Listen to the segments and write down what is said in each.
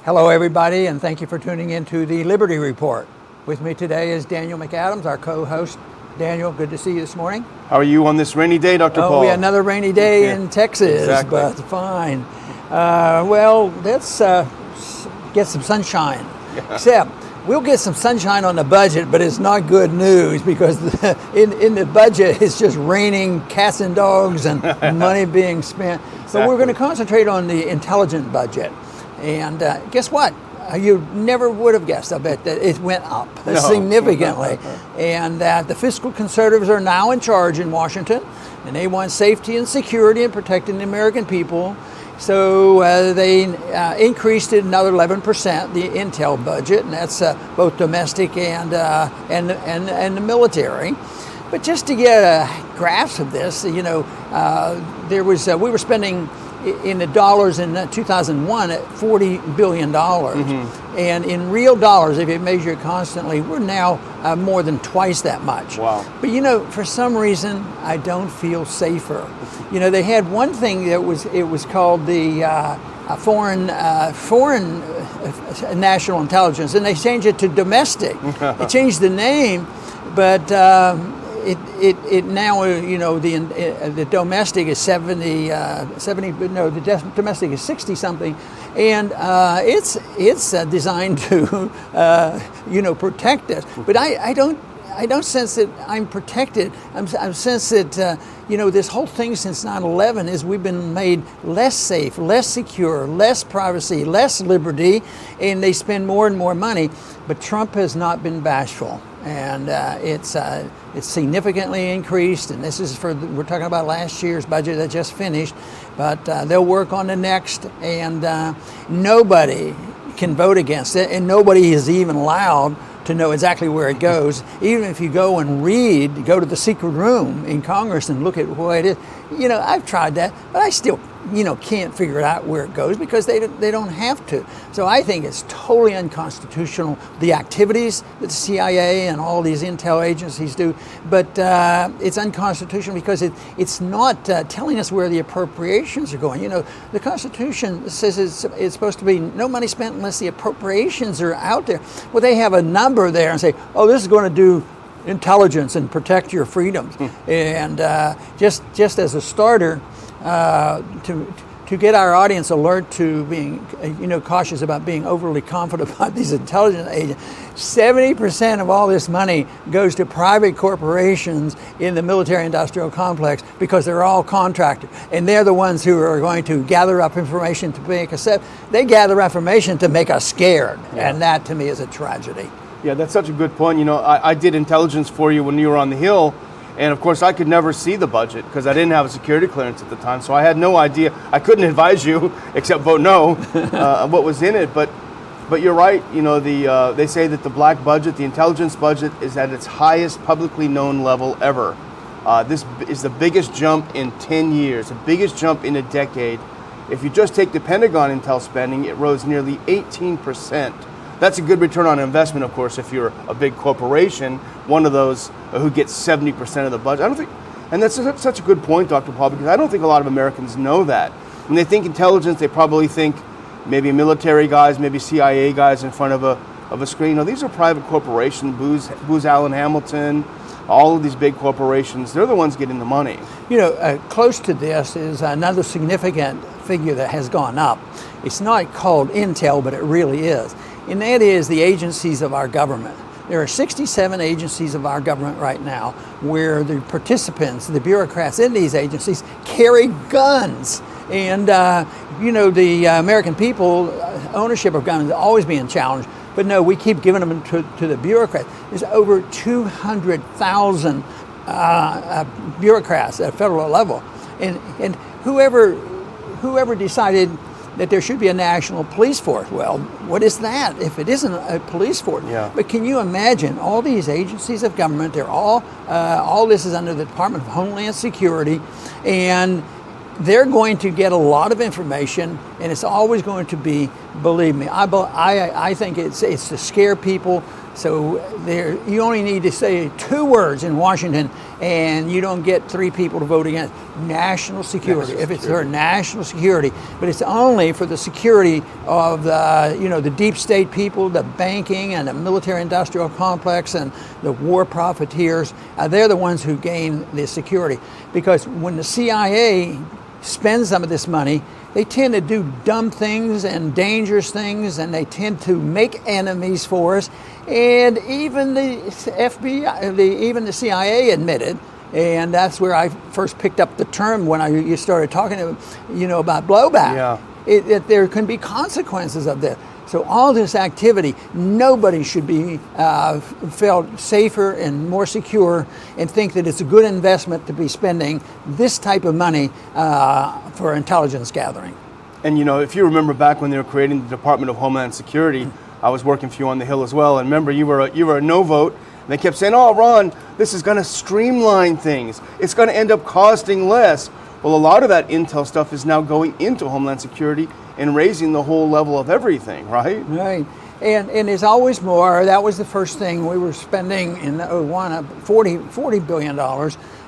Hello everybody, and thank you for tuning in to the Liberty Report. With me today is Daniel McAdams, our co-host. Daniel, good to see you this morning. How are you on this rainy day, Dr. Paul? We had another rainy day in Texas, exactly. But fine. Well, let's get some sunshine. Yeah. Except, we'll get some sunshine on the budget, but it's not good news because in the budget, it's just raining cats and dogs and money being spent. Exactly. So we're going to concentrate on the intelligent budget. And guess what? You never would have guessed, I bet, that it went up significantly. And that the fiscal conservatives are now in charge in Washington, and they want safety and security and protecting the American people. So they increased it another 11%, the intel budget, and that's both domestic and the military. But just to get a grasp of this, you know, there was we were spending in the dollars in 2001 at $40 billion. Mm-hmm. And in real dollars, if you measure it constantly, we're now more than twice that much. Wow. But you know, for some reason, I don't feel safer. You know, they had one thing that was called the foreign national intelligence, and they changed it to domestic. They changed the name, but It now, you know, the domestic is 70, no, the domestic is 60 something, and it's designed to, you know, protect us. But I don't sense that I'm protected. I sense that, you know, this whole thing since 9/11 is we've been made less safe, less secure, less privacy, less liberty, and they spend more and more money. But Trump has not been bashful, and it's significantly increased. And this is we're talking about last year's budget that just finished, but they'll work on the next, and nobody can vote against it, and nobody is even allowed to know exactly where it goes. Even if you go and go to the secret room in Congress and look at what it is. You know, I've tried that, but I still, you know, can't figure out where it goes because they don't have to. So I think it's totally unconstitutional, the activities that the CIA and all these intel agencies do, but it's unconstitutional because it's not telling us where the appropriations are going. You know, the Constitution says it's supposed to be no money spent unless the appropriations are out there. Well, they have a number there and say, oh, this is going to do intelligence and protect your freedoms. And just as a starter, to get our audience alert to being, you know, cautious about being overly confident about these intelligence agents, 70% of all this money goes to private corporations in the military-industrial complex because they're all contractors, and they're the ones who are going to gather up information to make us safe. They gather information to make us scared, and that to me is a tragedy. Yeah, that's such a good point. You know, I did intelligence for you when you were on the Hill, and of course I could never see the budget because I didn't have a security clearance at the time, so I had no idea. I couldn't advise you except vote no what was in it. But you're right. You know, they say that the black budget, the intelligence budget, is at its highest publicly known level ever. This is the biggest jump in 10 years, the biggest jump in a decade. If you just take the Pentagon intel spending, it rose nearly 18%. That's a good return on investment, of course, if you're a big corporation, one of those who gets 70% of the budget. I don't think, and that's such a good point, Dr. Paul, because I don't think a lot of Americans know that. When they think intelligence, they probably think maybe military guys, maybe CIA guys in front of a screen. No, these are private corporations, Booz Allen Hamilton, all of these big corporations. They're the ones getting the money. You know, close to this is another significant figure that has gone up. It's not called intel, but it really is. And that is the agencies of our government. There are 67 agencies of our government right now where the participants, the bureaucrats in these agencies, carry guns. And, you know, the American people, ownership of guns is always being challenged. But no, we keep giving them to the bureaucrats. There's over 200,000 bureaucrats at a federal level. And whoever decided that there should be a national police force. Well, what is that if it isn't a police force? Yeah. But can you imagine all these agencies of government, they're all this is under the Department of Homeland Security, and they're going to get a lot of information, and it's always going to be, believe me, I think it's to scare people So there, you only need to say 2 words in Washington, and you don't get 3 people to vote against. National security. If it's for national security, but it's only for the security of the deep state people, the banking and the military-industrial complex, and the war profiteers. They're the ones who gain the security, because when the CIA spends some of this money, they tend to do dumb things and dangerous things, and they tend to make enemies for us. And even the FBI, even the CIA admitted, and that's where I first picked up the term when you started talking about blowback. Yeah. That there can be consequences of this. So all this activity, nobody should be felt safer and more secure, and think that it's a good investment to be spending this type of money for intelligence gathering. And if you remember back when they were creating the Department of Homeland Security, I was working for you on the Hill as well. And remember, you were a no vote. And they kept saying, "Oh, Ron, this is going to streamline things. It's going to end up costing less." Well, a lot of that intel stuff is now going into Homeland Security and raising the whole level of everything, right? Right. And there's always more. That was the first thing we were spending in '01, $40 billion.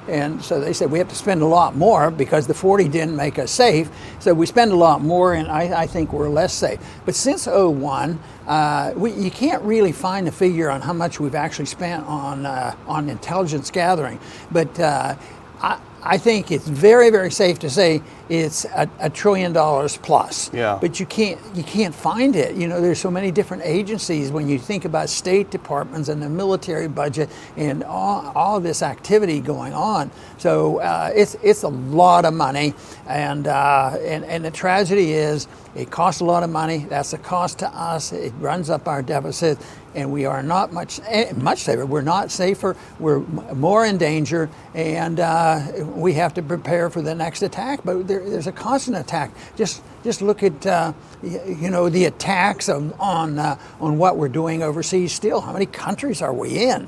And so they said we have to spend a lot more because the 40 didn't make us safe. So we spend a lot more, and I think we're less safe. But since '01, you can't really find a figure on how much we've actually spent on intelligence gathering. But I think it's very, very safe to say it's $1 trillion plus. Yeah. But you can't find it. There's so many different agencies when you think about state departments and the military budget and all this activity going on. So it's a lot of money, and the tragedy is it costs a lot of money. That's a cost to us. It runs up our deficit, and we are not much safer. We're not safer. We're more in danger, and we have to prepare for the next attack. But there's a constant attack. Just look at the attacks on what we're doing overseas. Still, how many countries are we in?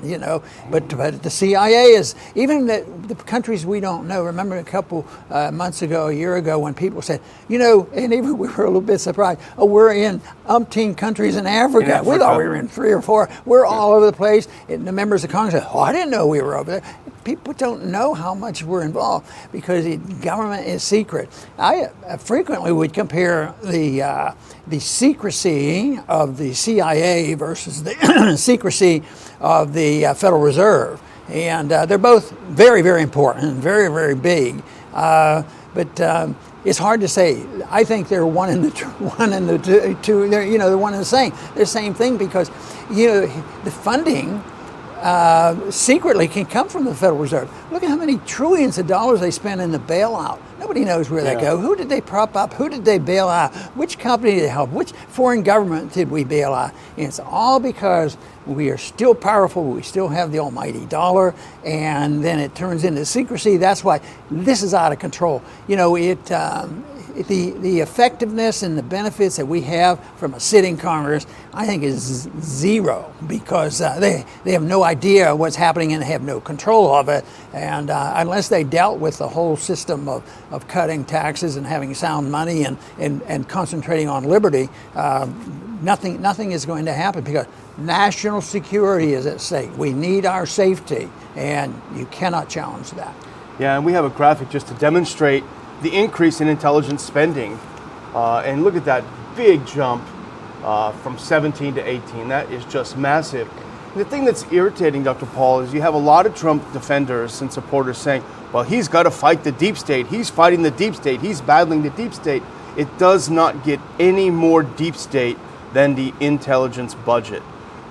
But the CIA is even the countries we don't know. Remember a couple months ago, a year ago, when people said, and even we were a little bit surprised. Oh, we're in umpteen countries in Africa. We thought we were in 3 or 4. We're all over the place. And the members of Congress said, "Oh, I didn't know we were over there." People don't know how much we're involved because the government is secret. I frequently would compare the secrecy of the CIA versus the secrecy of the Federal Reserve, and they're both very, very important and very, very big. But it's hard to say. I think they're one and the two. They're one and the same. They're the same thing because the funding secretly can come from the Federal Reserve. Look at how many trillions of dollars they spend in the bailout. Nobody knows where they go. Who did they prop up? Who did they bail out? Which company did they help? Which foreign government did we bail out? And it's all because we are still powerful. We still have the almighty dollar, and then it turns into secrecy. That's why this is out of control. The effectiveness and the benefits that we have from a sitting Congress, I think, is zero because they have no idea what's happening and they have no control of it. And unless they dealt with the whole system of cutting taxes and having sound money and concentrating on liberty, nothing is going to happen because national security is at stake. We need our safety, and you cannot challenge that. Yeah, and we have a graphic just to demonstrate the increase in intelligence spending, and look at that big jump from 17 to 18. That is just massive. And the thing that's irritating, Dr. Paul, is you have a lot of Trump defenders and supporters saying, well, he's got to fight the deep state. He's fighting the deep state. He's battling the deep state. It does not get any more deep state than the intelligence budget.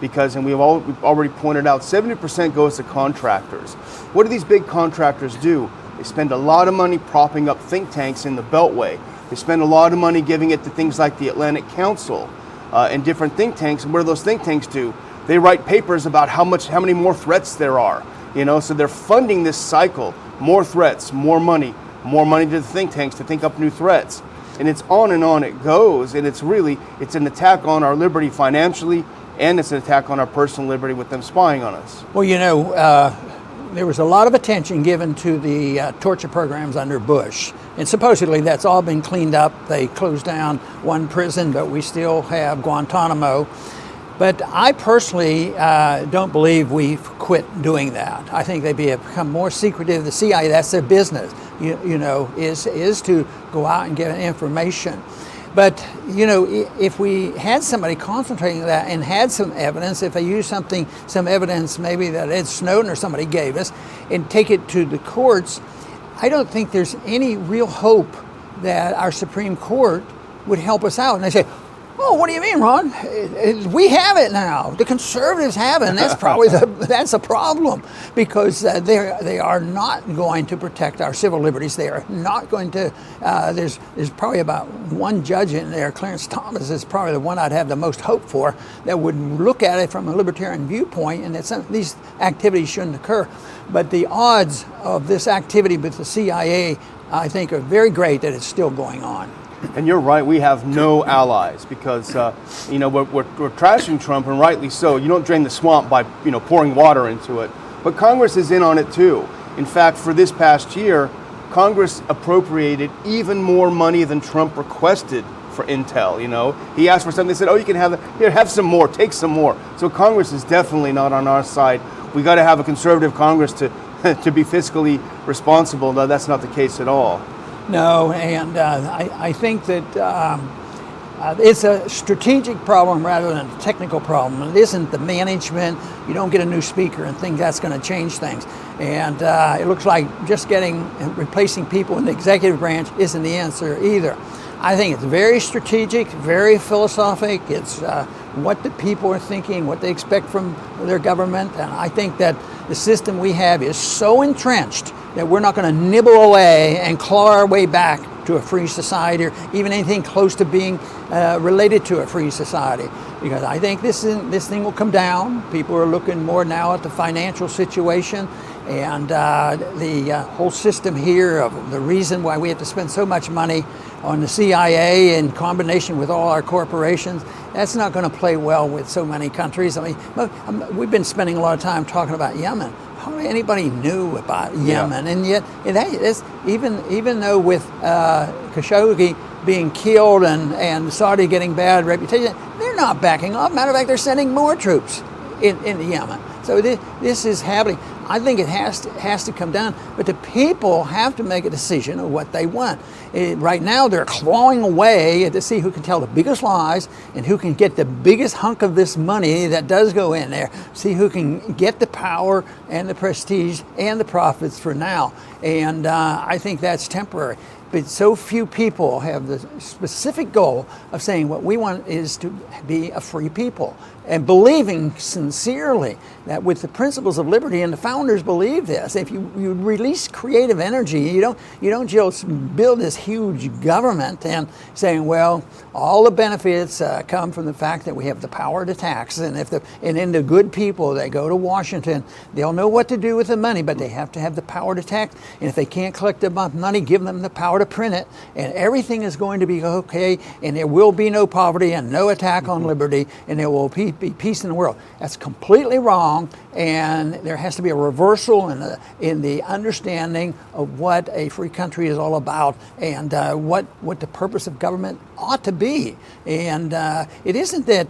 Because, and we've already pointed out, 70% goes to contractors. What do these big contractors do? They spend a lot of money propping up think tanks in the Beltway. They spend a lot of money giving it to things like the Atlantic Council and different think tanks. And what do those think tanks do? They write papers about how many more threats there are. So they're funding this cycle. More threats, more money to the think tanks to think up new threats. And it's on and on it goes. And it's an attack on our liberty financially, and it's an attack on our personal liberty with them spying on us. Well, there was a lot of attention given to the torture programs under Bush. And supposedly that's all been cleaned up. They closed down one prison, but we still have Guantanamo. But I personally don't believe we've quit doing that. I think they've become more secretive. The CIA, that's their business, is to go out and get information. But, if we had somebody concentrating on that and had some evidence, if they used some evidence maybe that Ed Snowden or somebody gave us, and take it to the courts, I don't think there's any real hope that our Supreme Court would help us out. And they say, oh, what do you mean, Ron? We have it now. The conservatives have it, and that's probably that's a problem, because they are not going to protect our civil liberties. They are not going to. There's probably about one judge in there, Clarence Thomas is probably the one I'd have the most hope for, that would look at it from a libertarian viewpoint, and that these activities shouldn't occur. But the odds of this activity with the CIA, I think, are very great that it's still going on. And you're right, we have no allies because, we're trashing Trump, and rightly so. You don't drain the swamp by, pouring water into it. But Congress is in on it too. In fact, for this past year, Congress appropriated even more money than Trump requested for intel, He asked for something, they said, oh, you can have some more, take some more. So Congress is definitely not on our side. We got to have a conservative Congress to be fiscally responsible. No, that's not the case at all. No, and I think that it's a strategic problem rather than a technical problem. It isn't the management. You don't get a new speaker and think that's going to change things. And it looks like just replacing people in the executive branch isn't the answer either. I think it's very strategic, very philosophic. It's what the people are thinking, what they expect from their government. And I think that the system we have is so entrenched that we're not going to nibble away and claw our way back to a free society, or even anything close to being related to a free society. Because I think this thing will come down. People are looking more now at the financial situation, and the whole system here of the reason why we have to spend so much money on the CIA in combination with all our corporations. That's not going to play well with so many countries. I mean, we've been spending a lot of time talking about Yemen. Hardly anybody knew about Yemen, and yet even though with Khashoggi being killed and Saudi getting bad reputation, they're not backing off. Matter of fact, they're sending more troops into Yemen. So this is happening. I think it has to come down, but the people have to make a decision of what they want. Right now, they're clawing away to see who can tell the biggest lies and who can get the biggest hunk of this money that does go in there. See who can get the power and the prestige and the profits for now. And I think that's temporary. But so few people have the specific goal of saying what we want is to be a free people, and believing sincerely that with the principles of liberty, and the founders believe this, if you release creative energy, you don't just build this huge government and saying, well, all the benefits come from the fact that we have the power to tax, and then the good people that go to Washington, they'll know what to do with the money, but they have to have the power to tax, and if they can't collect enough money, give them the power to print it, and everything is going to be okay, and there will be no poverty and no attack on liberty, and there will be peace in the world. That's completely wrong, and there has to be a reversal in the understanding of what a free country is all about, and what the purpose of government ought to be. And it isn't that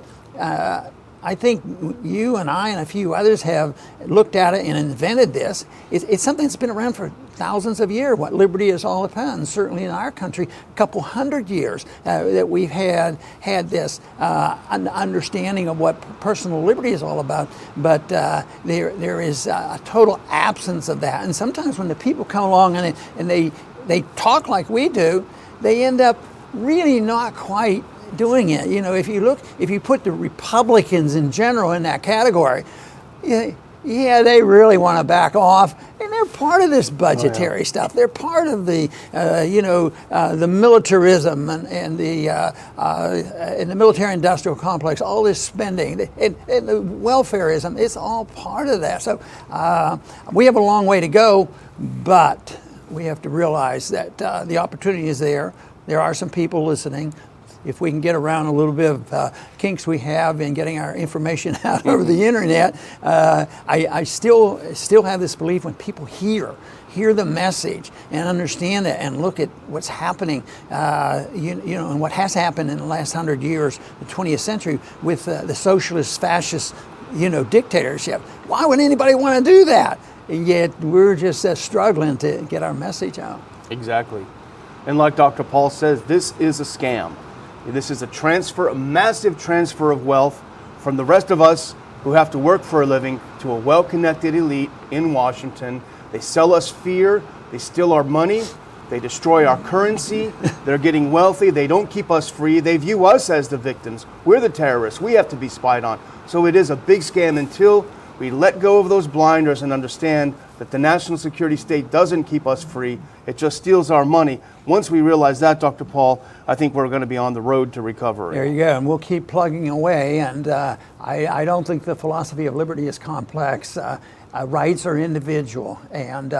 I think you and I and a few others have looked at it and invented this. It's something that's been around for thousands of years, what liberty is all about, and certainly in our country, a couple hundred years that we've had this understanding of what personal liberty is all about, but there is a total absence of that. And sometimes when the people come along and they talk like we do, they end up really not quite doing it. If you put the Republicans in general in that category, yeah, they really want to back off, and they're part of this budgetary stuff. They're part of the, the militarism and the military-industrial complex. All this spending and the welfareism. It's all part of that. So we have a long way to go, but we have to realize that the opportunity is there. There are some people listening. if we can get around a little bit of kinks we have in getting our information out over the internet, I still have this belief when people hear the message and understand it and look at what's happening, and what has happened in the last 100 years, the 20th century, with the socialist, fascist, dictatorship. Why would anybody want to do that? And yet we're just struggling to get our message out. Exactly. And like Dr. Paul says, this is a scam. This is a massive transfer of wealth from the rest of us who have to work for a living to a well-connected elite in Washington. They sell us fear, they steal our money, they destroy our currency, they're getting wealthy, they don't keep us free, they view us as the victims. We're the terrorists, we have to be spied on. So it is a big scam until we let go of those blinders and understand that the national security state doesn't keep us free, it just steals our money. Once we realize that, Dr. Paul, I think we're going to be on the road to recovery. There you go, and we'll keep plugging away, and I don't think the philosophy of liberty is complex. Rights are individual, and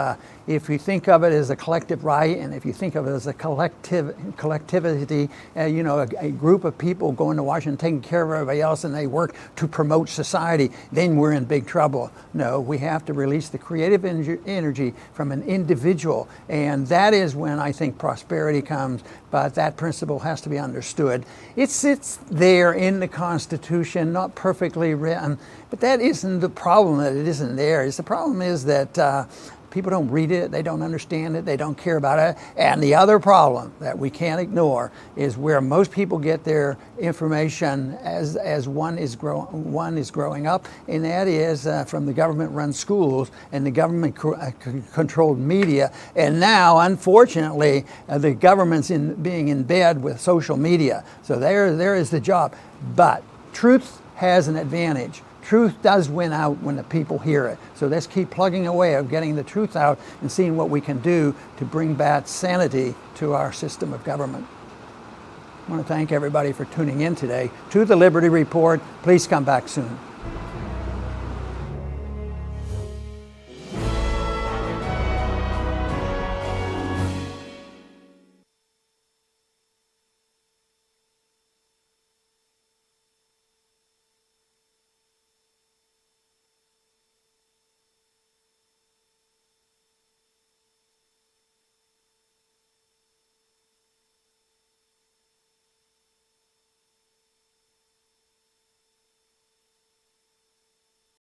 if you think of it as a collective right, and if you think of it as a collectivity, a group of people going to Washington, taking care of everybody else, and they work to promote society, then we're in big trouble. No, we have to release the creative energy from an individual, and that is when I think prosperity comes, but that principle has to be understood. It's there in the Constitution, not perfectly written, but that isn't the problem that it isn't there. The problem is that people don't read it, they don't understand it, they don't care about it. And the other problem that we can't ignore is where most people get their information as one is growing up, and that is from the government-run schools and the government-controlled media. And now, unfortunately, the government's being in bed with social media. So there is the job. But truth has an advantage. Truth does win out when the people hear it. So let's keep plugging away of getting the truth out and seeing what we can do to bring back sanity to our system of government. I want to thank everybody for tuning in today to the Liberty Report. Please come back soon.